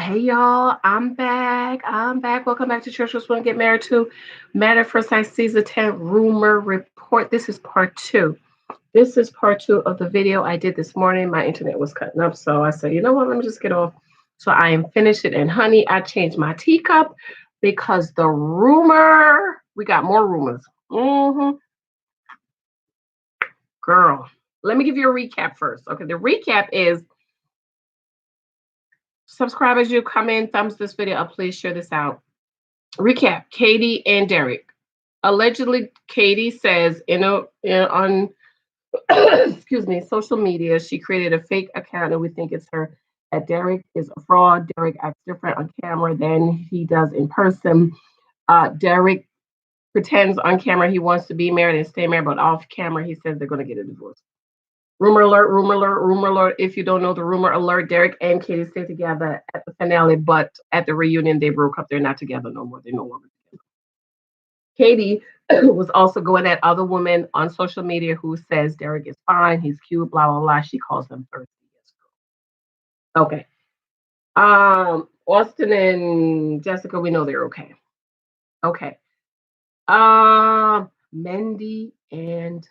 Hey y'all, I'm back. I'm back. Welcome back to Church Was Want to Get Married to. Matter at First Sight Season 10 Rumor Report. This is part two. This is part two of the video I did this morning. My internet was cutting up, so I said, you know what, let me just get off. So I am finished it. And honey, I changed my teacup because the rumor, we got more rumors. Girl, let me give you a recap first. Okay, the recap is subscribe as you come in, thumbs this video up, please share this out. Recap: Katie and Derek. Allegedly, Katie says on excuse me, social media, she created a fake account and we think it's her. That Derek is a fraud. Derek acts different on camera than he does in person. Derek pretends on camera he wants to be married and stay married, but off camera he says they're going to get a divorce. Rumor alert, rumor alert, rumor alert. If you don't know the rumor alert, Derek and Katie stayed together at the finale, but at the reunion they broke up. They're not together no more. They're no longer together. Katie was also going at other women on social media who says Derek is fine, he's cute, blah blah blah. She calls him thirsty. Okay. Austin and Jessica, we know they're okay. Okay. Mindy and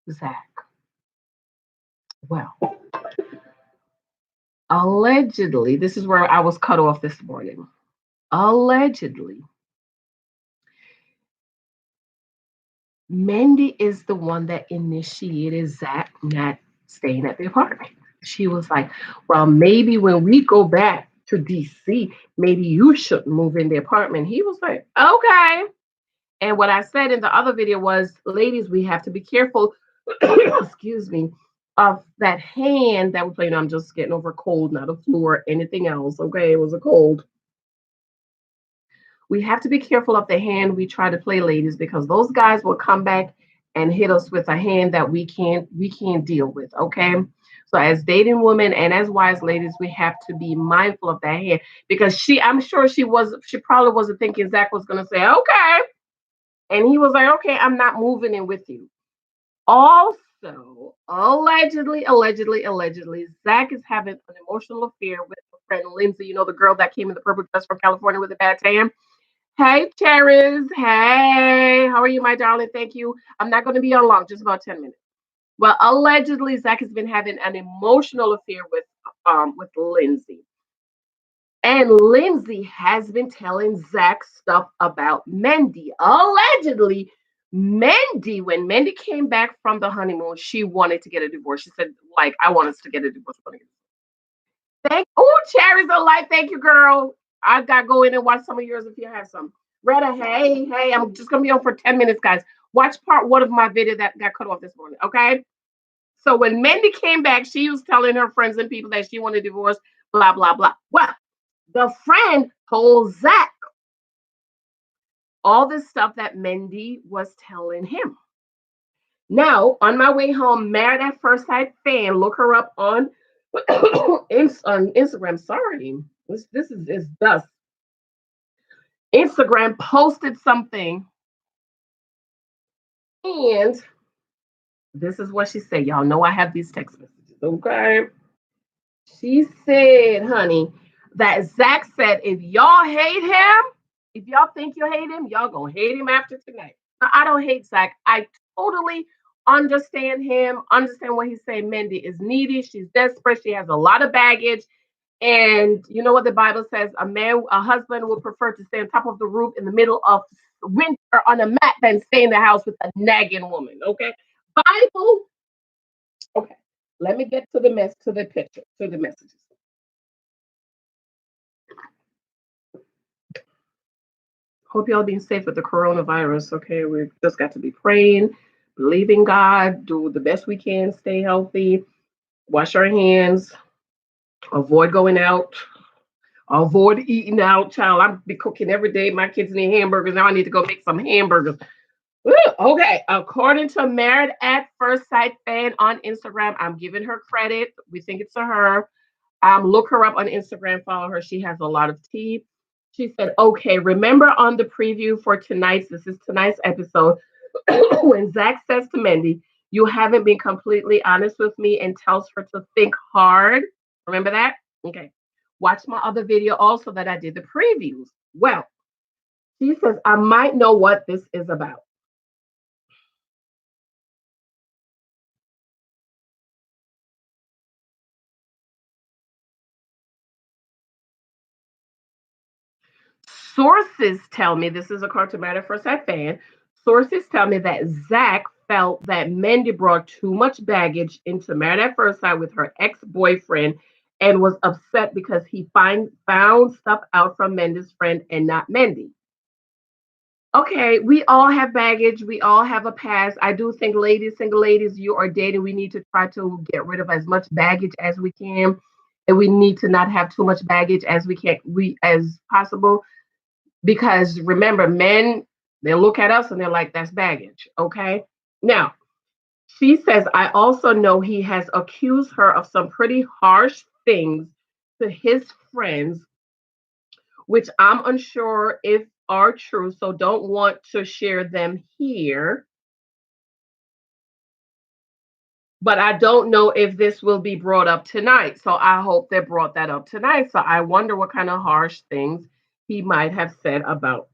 Zach. Well, allegedly, this is where I was cut off this morning. Allegedly, Mindy is the one that initiated Zach not staying at the apartment. She was like, well, maybe when we go back to DC, maybe you shouldn't move in the apartment. He was like, okay. And what I said in the other video was, ladies, we have to be careful, excuse me, of that hand that we're playing. I'm just getting over a cold, not a flu or anything else. Okay, it was a cold. We have to be careful of the hand we try to play, ladies, because those guys will come back and hit us with a hand that we can't deal with. Okay. So as dating women and as wise ladies, we have to be mindful of that hand because I'm sure she probably wasn't thinking Zach was gonna say, okay. And he was like, okay, I'm not moving in with you. Also, allegedly, Zach is having an emotional affair with her friend Lindsay, the girl that came in the purple dress from California with a bad tan. Hey, Cherries. Hey, how are you, my darling? Thank you. I'm not going to be on long, just about 10 minutes. Well, allegedly, Zach has been having an emotional affair with Lindsay. And Lindsay has been telling Zach stuff about Mindy. Allegedly, Mindy, when Mindy came back from the honeymoon, she wanted to get a divorce. She said, like, I want us to get a divorce. Cherries of life. Thank you, girl. I got to go in and watch some of yours if you have some. Retta, hey, I'm just going to be on for 10 minutes, guys. Watch part one of my video that got cut off this morning, okay? So when Mindy came back, she was telling her friends and people that she wanted a divorce, blah, blah, blah. Well, the friend told Zach all this stuff that Mindy was telling him. Now, on my way home, Married at First Sight fan, look her up on Instagram. Sorry, this is dust. Instagram posted something, and this is what she said. Y'all know I have these text messages, okay? She said, honey, that Zach said, if y'all hate him, if y'all think you hate him, y'all gonna hate him after tonight. Now, I don't hate Zach. I totally understand him, understand what he's saying. Mindy is needy. She's desperate. She has a lot of baggage. And you know what the Bible says? A husband would prefer to stay on top of the roof in the middle of winter on a mat than stay in the house with a nagging woman. Okay. Bible. Okay. Let me get to the picture, to the messages. Hope y'all being safe with the coronavirus. Okay. We just got to be praying, believing God, do the best we can, stay healthy, wash our hands, avoid going out, avoid eating out. Child, I'm be cooking every day. My kids need hamburgers. Now I need to go make some hamburgers. Ooh, okay. According to Married at First Sight fan on Instagram, I'm giving her credit. We think it's to her. Look her up on Instagram, follow her. She has a lot of tea. She said, okay, remember on the preview for tonight's episode, when Zach says to Mindy, you haven't been completely honest with me and tells her to think hard. Remember that? Okay. Watch my other video also that I did the previews. Well, she says, I might know what this is about. Sources tell me, this is according to Matter First Sight fan, sources tell me that Zach felt that Mindy brought too much baggage into Married at First Sight with her ex-boyfriend and was upset because he found stuff out from Mindy's friend and not Mindy. Okay, we all have baggage. We all have a past. I do think, ladies, single ladies, you are dating. We need to try to get rid of as much baggage as we can, and we need to not have too much baggage as we can, we as possible. Because remember, men, they look at us and they're like, "That's baggage." Okay. Now, she says, I also know he has accused her of some pretty harsh things to his friends, which I'm unsure if are true, so don't want to share them here. But I don't know if this will be brought up tonight. So I hope they brought that up tonight. So I wonder what kind of harsh things he might have said about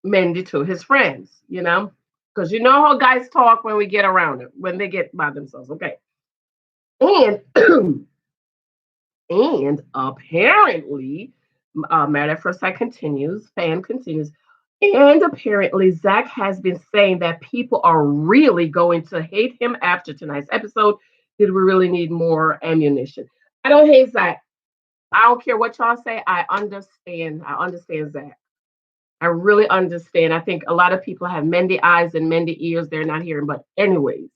Mindy to his friends, because you know how guys talk when we get around it, when they get by themselves. Okay. And and apparently, Matter at First Sight continues, fan continues, and apparently Zach has been saying that people are really going to hate him after tonight's episode. Did we really need more ammunition? I don't hate Zach. I don't care what y'all say. I understand. I understand Zach. I really understand. I think a lot of people have Mindy eyes and Mindy ears they're not hearing. But anyways,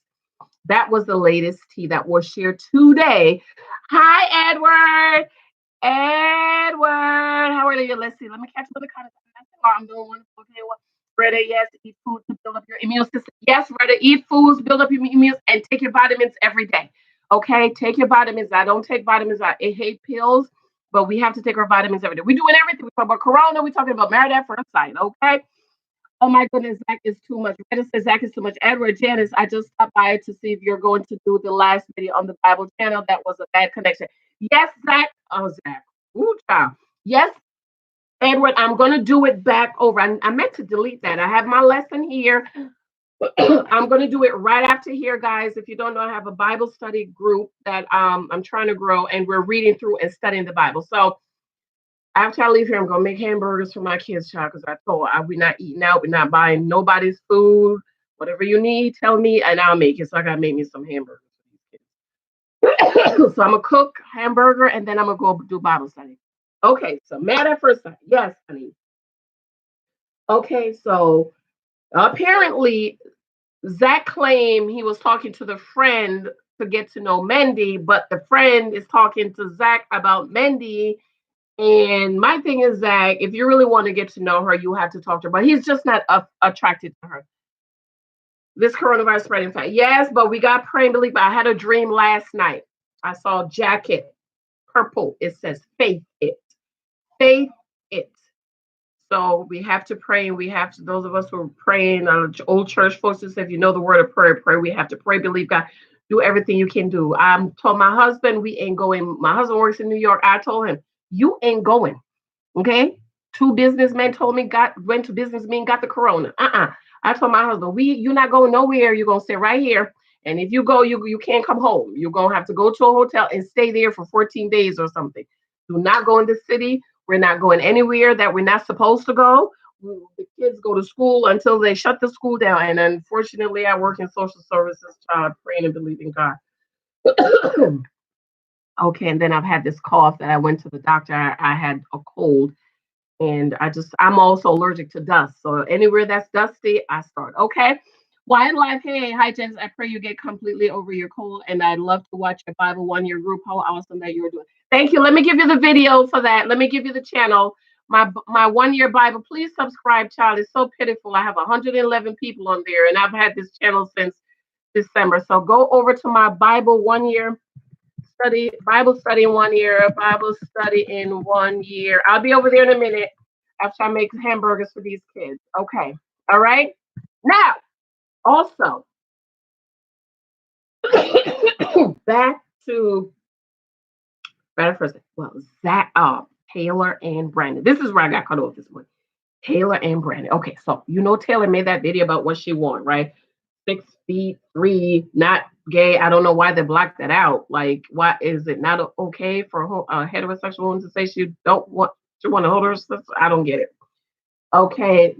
that was the latest tea that was shared today. Hi, Edward. Edward, how are you? Let's see. Let me catch another kind of. I'm doing wonderful. Okay, well, Retta, yes, eat food to build up your immune system. Yes, Retta, eat foods, build up your immune, and take your vitamins every day. Okay, take your vitamins. I don't take vitamins. I hate pills, but we have to take our vitamins every day. We're doing everything. We're talking about Corona. We're talking about Married at First Sight. Okay. Oh my goodness, Zach is too much. Retta says Zach is too much. Edward, Janice, I just stopped by to see if you're going to do the last video on the Bible channel. That was a bad connection. Yes, Zach. Oh, Zach. Ooh, child. Yes, Edward, I'm going to do it back over. I meant to delete that. I have my lesson here. I'm going to do it right after here, guys. If you don't know, I have a Bible study group that I'm trying to grow, and we're reading through and studying the Bible. So after I leave here, I'm going to make hamburgers for my kids, child, because I told we're not eating out. We're not buying nobody's food. Whatever you need, tell me, and I'll make it. So I got to make me some hamburgers for these kids. So I'm going to cook hamburger, and then I'm going to go do Bible study. Okay, so mad at first sight. Yes, honey. Okay, so apparently Zach claimed he was talking to the friend to get to know Mindy, but the friend is talking to Zach about Mindy. And my thing is, Zach, if you really want to get to know her, you have to talk to her. But he's just not attracted to her. This coronavirus spreading fact. Yes, but we got praying believe. I had a dream last night. I saw a jacket, purple. It says faith it. Faith it. So we have to pray, and we have to, those of us who are praying, old church folks, if you know the word of prayer, pray. We have to pray, believe God, do everything you can do. I told my husband we ain't going. My husband works in New York. I told him, you ain't going. Okay. Two businessmen told me went to business meeting, got the corona. I told my husband, you're not going nowhere. You're gonna stay right here. And if you go, you can't come home. You're gonna have to go to a hotel and stay there for 14 days or something. Do not go in the city. We're not going anywhere that we're not supposed to go. The kids go to school until they shut the school down. And unfortunately, I work in social services, child, praying and believing God. Okay, and then I've had this cough that I went to the doctor. I had a cold, and I'm also allergic to dust. So anywhere that's dusty, I start. Okay. Wildlife, hey, hi, Jens. I pray you get completely over your cold, and I'd love to watch your Bible 1 year group. How awesome that you're doing. Thank you. Let me give you the video for that. Let me give you the channel. My 1 year Bible. Please subscribe, child. It's so pitiful. I have 111 people on there, and I've had this channel since December. So go over to my Bible 1 year study, Bible study in 1 year, Bible study in 1 year. I'll be over there in a minute after I make hamburgers for these kids. Okay. All right. Now, also, back to Right first, well, Zach, Taylor and Brandon. This is where I got caught off this morning. Taylor and Brandon. Okay, so you know Taylor made that video about what she want, right? 6 feet, three, not gay. I don't know why they blocked that out. Like, why is it not okay for a heterosexual woman to say she want to hold her sister? I don't get it. Okay,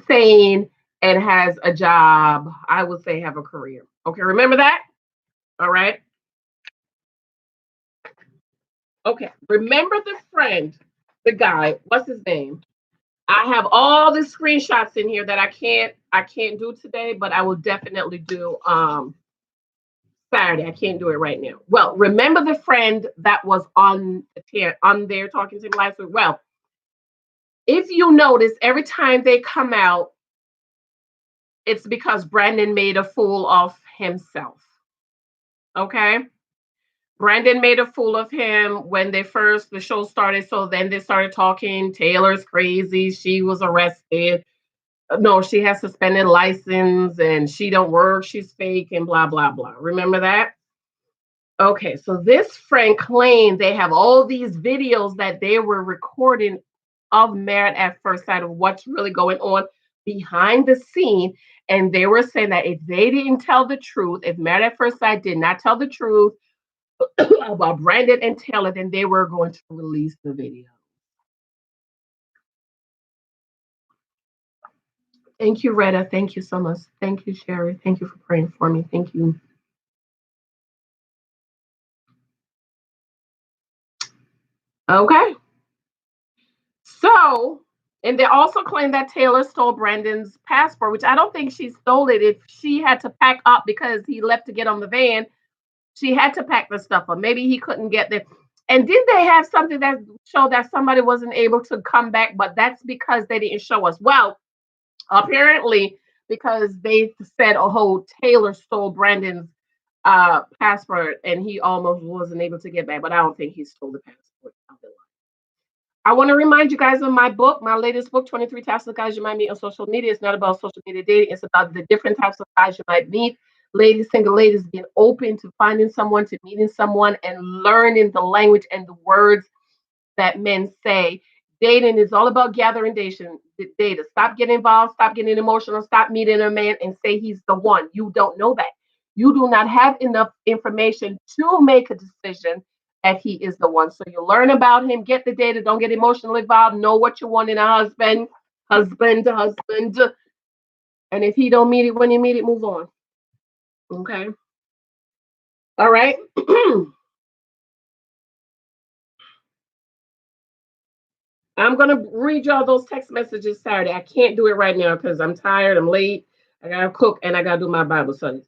sane and has a job. I would say have a career. Okay, remember that? All right. Okay, remember the friend, the guy. What's his name? I have all the screenshots in here that I can't do today, but I will definitely do Saturday. I can't do it right now. Well, remember the friend that was on there talking to me last week? Well, if you notice, every time they come out, it's because Brandon made a fool of himself. Okay? Brandon made a fool of him when the show started. So then they started talking. Taylor's crazy. She was arrested. No, she has suspended license and she don't work. She's fake and blah blah blah. Remember that? Okay, so this friend claimed they have all these videos that they were recording of Married at First Sight of what's really going on behind the scene. And they were saying that if they didn't tell the truth, if Married at First Sight did not tell the truth about Brandon and Taylor, then they were going to release the video. Thank you, Retta. Thank you so much. Thank you, Sherry. Thank you for praying for me. Thank you. Okay. So, and they also claim that Taylor stole Brandon's passport, which I don't think she stole it. If she had to pack up because he left to get on the van, she had to pack the stuff up. Maybe he couldn't get there. And did they have something that showed that somebody wasn't able to come back? But that's because they didn't show us. Well, apparently, because they said, oh, Taylor stole Brandon's passport and he almost wasn't able to get back. But I don't think he stole the passport. I want to remind you guys of my book, my latest book, 23 Types of Guys You Might Meet on Social Media. It's not about social media dating. It's about the different types of guys you might meet. Ladies, single ladies, being open to finding someone, to meeting someone, and learning the language and the words that men say. Dating is all about gathering data. Stop getting involved. Stop getting emotional. Stop meeting a man and say he's the one. You don't know that. You do not have enough information to make a decision that he is the one. So you learn about him, get the data, don't get emotionally involved, know what you want in a husband. And if he don't meet it when you meet it, move on. Okay. All right. I'm gonna read y'all those text messages Saturday. I can't do it right now because I'm tired, I'm late, I gotta cook, and I gotta do my Bible studies.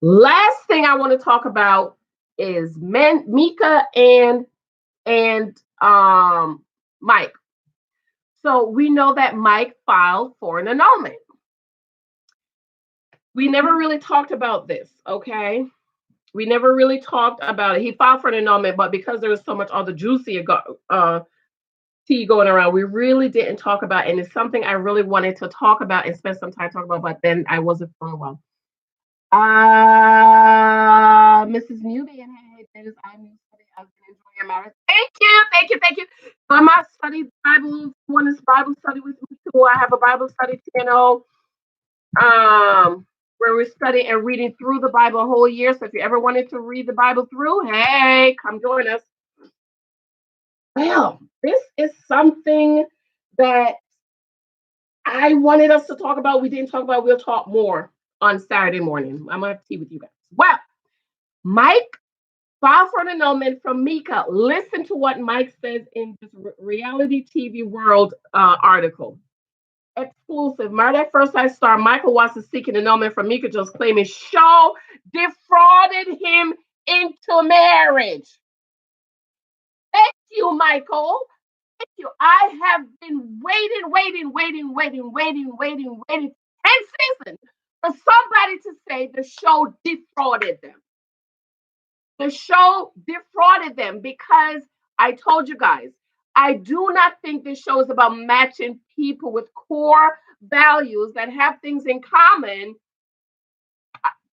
Last thing I want to talk about is Meka and Mike. So we know that Mike filed for an annulment. We never really talked about this, okay? We never really talked about it. He filed for an annulment, but because there was so much other juicy tea going around, we really didn't talk about it. And it's something I really wanted to talk about and spend some time talking about, but then I wasn't feeling well. Mrs. Nubian, hey, that is I'm I've been enjoying your marriage. Thank you. For my study Bible, one is Bible study with me too. I have a Bible study channel where we're studying and reading through the Bible a whole year. So if you ever wanted to read the Bible through, hey, come join us. Well, this is something that I wanted us to talk about. We didn't talk about. We'll talk more on Saturday morning. I'm gonna have tea with you guys. Well, Mike filed for an annulment from Meka. Listen to what Mike says in this reality TV world article. Exclusive. Married at First Sight star Michael Watts is seeking annulment from Meka, just claiming show defrauded him into marriage. Thank you, Michael. Thank you. I have been waiting 10 seasons for somebody to say the show defrauded them. The show defrauded them because I told you guys, I do not think this show is about matching people with core values that have things in common.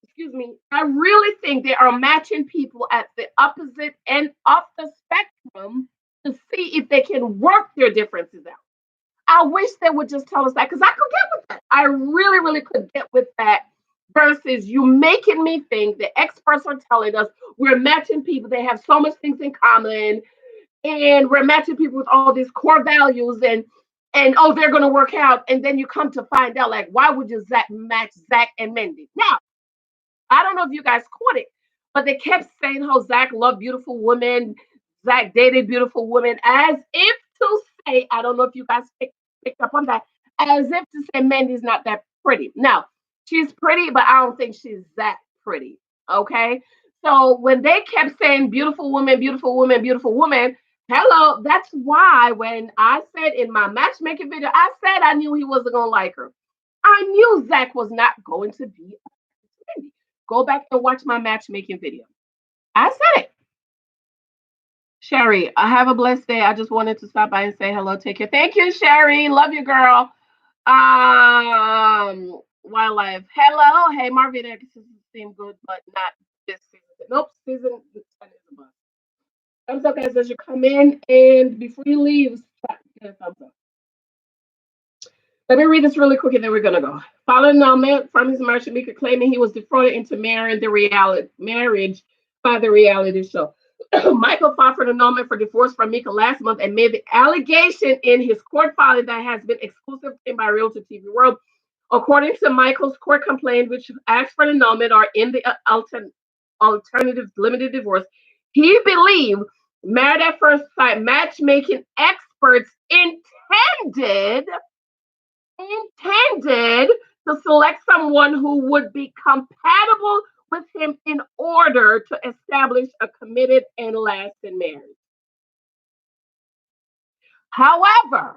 Excuse me. I really think they are matching people at the opposite end of the spectrum them to see if they can work their differences out. I wish they would just tell us that because I could get with that. I really, really could get with that versus you making me think the experts are telling us we're matching people. They have so much things in common and we're matching people with all these core values and oh, they're going to work out. And then you come to find out, like, why would you match Zach and Mindy? Now, I don't know if you guys caught it, but they kept saying how Zach loved beautiful women, Zach dated beautiful women, as if to say, I don't know if you guys picked up on that, as if to say Mandy's not that pretty. Now, she's pretty, but I don't think she's that pretty. Okay. So when they kept saying beautiful woman, beautiful woman, beautiful woman, hello, that's why when I said in my matchmaking video, I said I knew he wasn't going to like her. I knew Zach was not going to be Mindy. Go back and watch my matchmaking video. I said it. Sherry, I have a blessed day. I just wanted to stop by and say hello. Take care. Thank you, Sherry. Love you, girl. Wildlife. Hello. Hey, Marvin. This seem good, but not this season. Nope. Season 10 is a bust. Thumbs up, guys, as you come in. And before you leave, get a thumbs up. Let me read this really quick and then we're going to go. Following annulment from his merchant, Meka claiming he was defrauded into marrying marriage by the reality show. Michael filed for an annulment for divorce from Meka last month and made the allegation in his court filing that has been exclusive by Realtor TV World. According to Michael's court complaint, which asked for an annulment or in the alternative limited divorce, he believed Married at First Sight matchmaking experts intended to select someone who would be compatible with him in order to establish a committed and lasting marriage. However,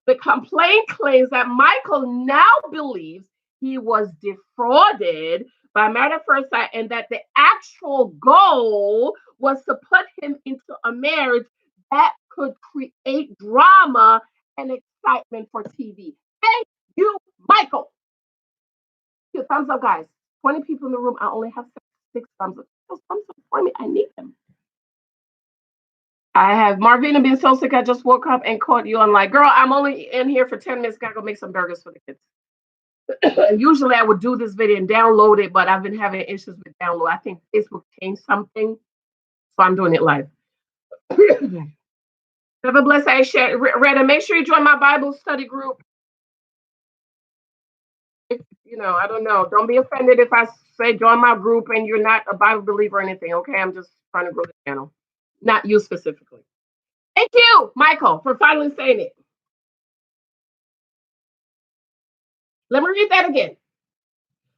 the complaint claims that Michael now believes he was defrauded by Married at First Sight and that the actual goal was to put him into a marriage that could create drama and excitement for TV. Thank you, Michael. 2 thumbs up, guys. 20 people in the room. I only have 6 thumbs up. Those thumbs up for me. I need them. I have Marvina being so sick. I just woke up and caught you. I'm like, girl, I'm only in here for 10 minutes. Gotta go make some burgers for the kids. Usually I would do this video and download it, but I've been having issues with download. I think Facebook changed something, so I'm doing it live. Have a blessed day, Retta. Make sure you join my Bible study group. I don't know. Don't be offended if I say join my group and you're not a Bible believer or anything. Okay, I'm just trying to grow the channel, not you specifically. Thank you, Michael, for finally saying it. Let me read that again.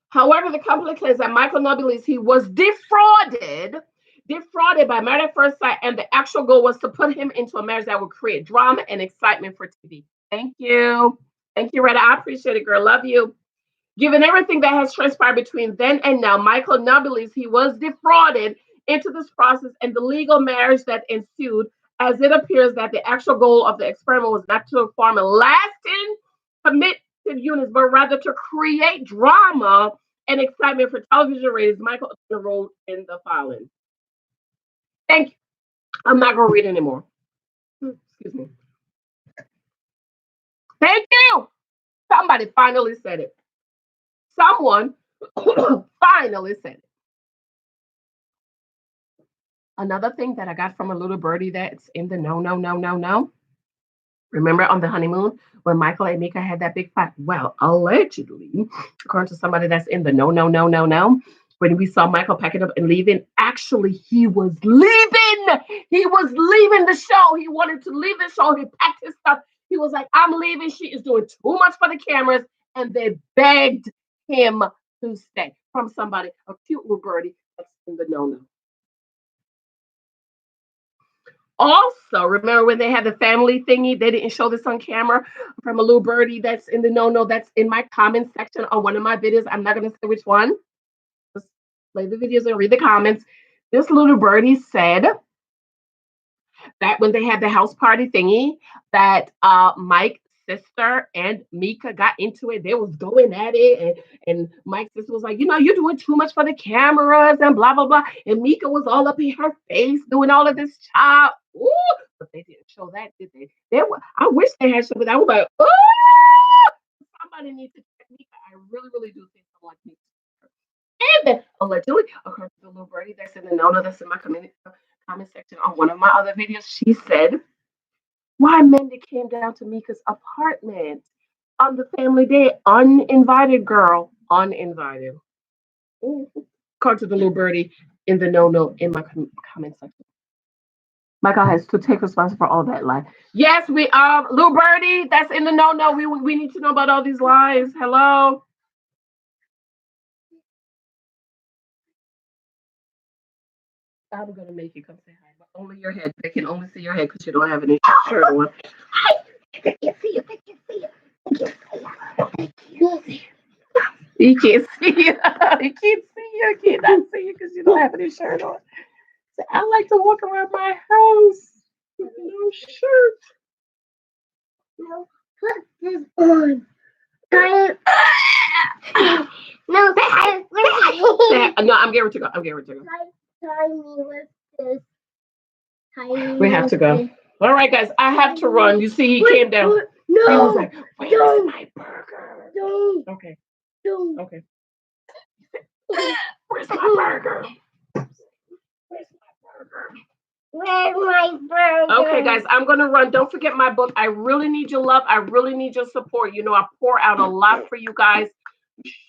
However, the company claims that Michael now believes he was defrauded by Married at First Sight, and the actual goal was to put him into a marriage that would create drama and excitement for TV. Thank you. Thank you, Retta. I appreciate it, girl. Love you. Given everything that has transpired between then and now, Michael now believes he was defrauded into this process and the legal marriage that ensued, as it appears that the actual goal of the experiment was not to form a lasting committed unit, but rather to create drama and excitement for television ratings. Michael wrote in the filing. Thank you. I'm not going to read anymore. Excuse me. Thank you. Somebody finally said it. Someone finally said it. Another thing that I got from a little birdie that's in the no. Remember on the honeymoon when Michael and Meka had that big fight? Well, allegedly, according to somebody that's in the no, when we saw Michael packing up and leaving, actually he was leaving. He was leaving the show. He wanted to leave the show. He packed his stuff. He was like, I'm leaving. She is doing too much for the cameras. And they begged him to stay from somebody, a cute little birdie that's in the no. Also, remember when they had the family thingy, they didn't show this on camera, from a little birdie that's in the no, that's in my comment section on one of my videos. I'm not going to say which one. Just play the videos and read the comments. This little birdie said that when they had the house party thingy, that Mike's sister and Meka got into it. They was going at it, and Mike's sister was like, you're doing too much for the cameras and blah, blah, blah. And Meka was all up in her face doing all of this chop. ooh, but they didn't show that, did they? I wish they had something. I was like, oh, somebody needs to check me. I really, really do think someone needs to. And then allegedly, according to the little birdie that's in the note that's in my comment section on one of my other videos, she said, why Mindy came down to Meka's apartment on the family day, uninvited girl, uninvited. According to the little birdie in the no in my comment section. Michael has to take responsibility for all that lie. Yes, we little birdie, that's in the no. We need to know about all these lies. Hello. I'm gonna make you come say hi, but only your head. They can only see your head because you don't have any shirt on. Hi. They can't see you. They can't see you. They can't see you. They can't see you. He can't see you. He can't see you. He cannot see you because you don't have any shirt on. So I like to walk around my house with no shirt. No, put this on. No, no, I'm getting ready to go. I'm getting ready to go. Tie me with this. We have to go. All right, guys, I have to run. You see, he came down. No, he was like, where's my burger? No. Okay. No. Okay. Where's my burger? Where's my burger? Okay, guys, I'm going to run. Don't forget my book. I really need your love. I really need your support. You know, I pour out a lot for you guys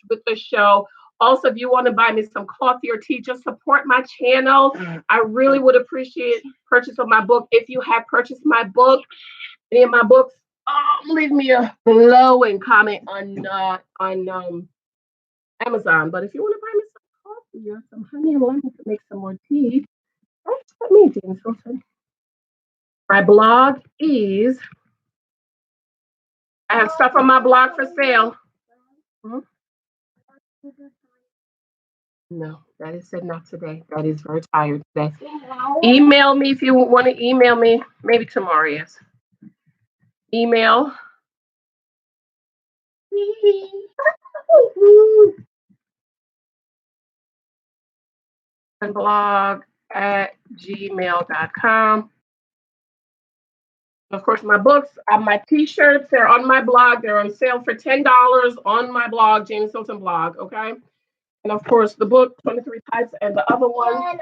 with the show. Also, if you want to buy me some coffee or tea, just support my channel. I really would appreciate purchase of my book. If you have purchased my book, any of my books, leave me a glowing comment on Amazon. But if you want to buy me some coffee or some honey and lemon to make some more tea, that's what me, James Wilson. My blog is, I have stuff on my blog for sale. No, that is said not today. That is very tired today. Email me if you want to email me. Maybe tomorrow, yes. Email. Blog at gmail.com. Of course, my books, my t-shirts, they're on my blog. They're on sale for $10 on my blog, James Hilton blog, okay? And of course, the book, 23 Types, and the other one,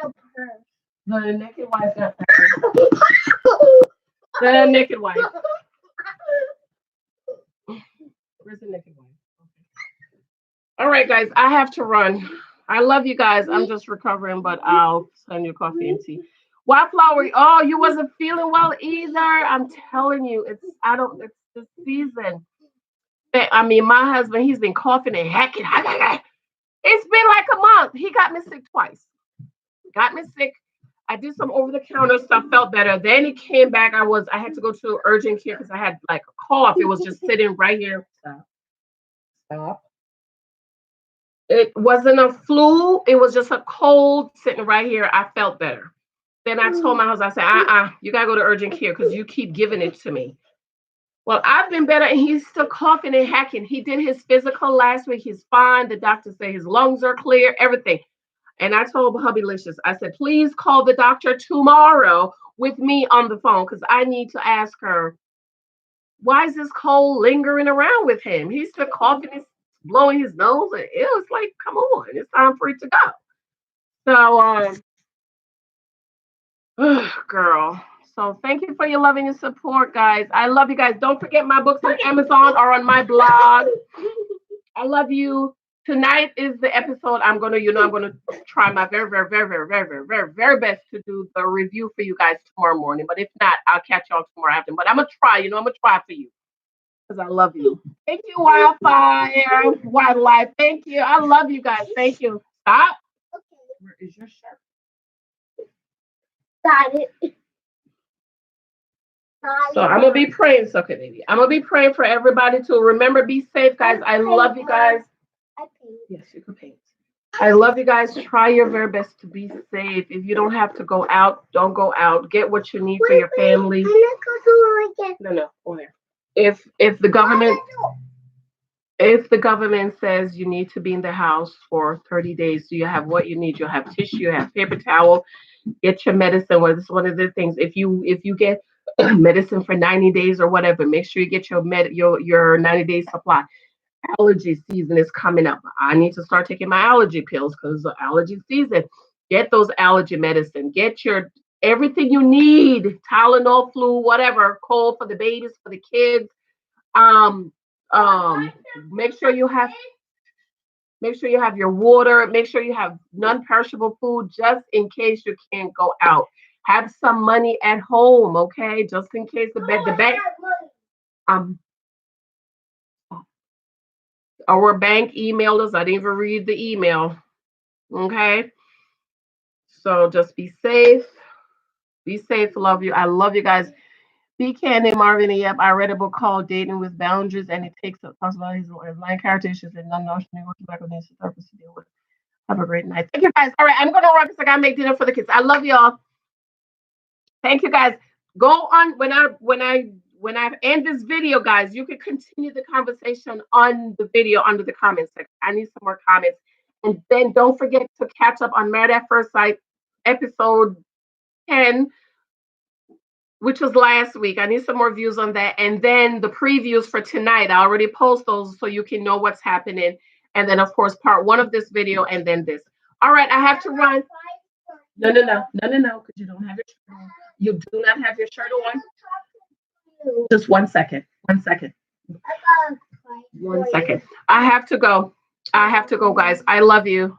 The Naked Wife. The Naked Wife. Where's the Naked Wife? Okay. All right, guys, I have to run. I love you guys. I'm just recovering, but I'll send you coffee and tea. Wildflower, oh, you wasn't feeling well either. I'm telling you, it's the season. I mean, my husband, he's been coughing and hacking. It's been like a month. He got me sick twice. Got me sick. I did some over-the-counter stuff, felt better. Then he came back. I had to go to urgent care because I had like a cough. It was just sitting right here. Stop. It wasn't a flu. It was just a cold sitting right here. I felt better. Then I told my husband, I said, you got to go to urgent care because you keep giving it to me. Well, I've been better, and he's still coughing and hacking. He did his physical last week. He's fine. The doctor said his lungs are clear, everything. And I told hubby Licious, I said, please call the doctor tomorrow with me on the phone because I need to ask her, why is this cold lingering around with him? He's still coughing, he's blowing his nose. And it was like, come on, it's time for it to go. So, girl. So thank you for your love and your support, guys. I love you guys. Don't forget my books on Amazon or on my blog. I love you. Tonight is the episode. I'm gonna try my very, very, very, very, very, very, very, very best to do the review for you guys tomorrow morning. But if not, I'll catch y'all tomorrow afternoon. But I'm gonna try. I'm gonna try for you because I love you. Thank you, Wildlife. Thank you. I love you guys. Thank you. Stop. Where is your shirt? Got it. So I'm gonna be praying, okay, baby. I'm gonna be praying for everybody to remember, be safe, guys. I love you guys. Yes, you can paint. I love you guys. Try your very best to be safe. If you don't have to go out, don't go out. Get what you need for your family. No, over there. If the government says you need to be in the house for 30 days, do you have what you need? You'll have tissue, you have paper towel, Get your medicine. Well, it's one of the things. If you get medicine for 90 days or whatever, make sure you get your 90-day supply. Allergy season is coming up. I need to start taking my allergy pills because the allergy season. Get those allergy medicine. Get your everything you need. Tylenol, flu, whatever, cold for the babies, for the kids. Um, um, make sure you have make sure you have your water. Make sure you have non-perishable food just in case you can't go out. Have some money at home, okay? Just in case the bank um our bank emailed us. I didn't even read the email. Okay. So just be safe. Be safe. Love you. I love you guys. Be Candy Marvin. Yep. I read a book called Dating with Boundaries, and it talks about his line character issues and non-notional back with his therapist to deal with. Have a great night. Thank you guys. All right, I'm gonna run because I gotta make dinner for the kids. I love y'all. Thank you guys. Go on when I end this video, guys. You can continue the conversation on the video under the comments section. I need some more comments, and then don't forget to catch up on Married at First Sight episode 10, which was last week. I need some more views on that, and then the previews for tonight. I already post those so you can know what's happening, and then of course part one of this video, and then this. All right, I have to run. No, no, no, no, no, no, because you don't have your shirt on. You do not have your shirt on. Just 1 second. 1 second. 1 second. I have to go. I have to go, guys. I love you.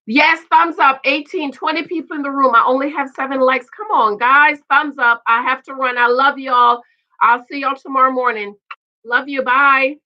Yes, thumbs up. 18, 20 people in the room. I only have 7 likes. Come on, guys. Thumbs up. I have to run. I love y'all. I'll see y'all tomorrow morning. Love you. Bye.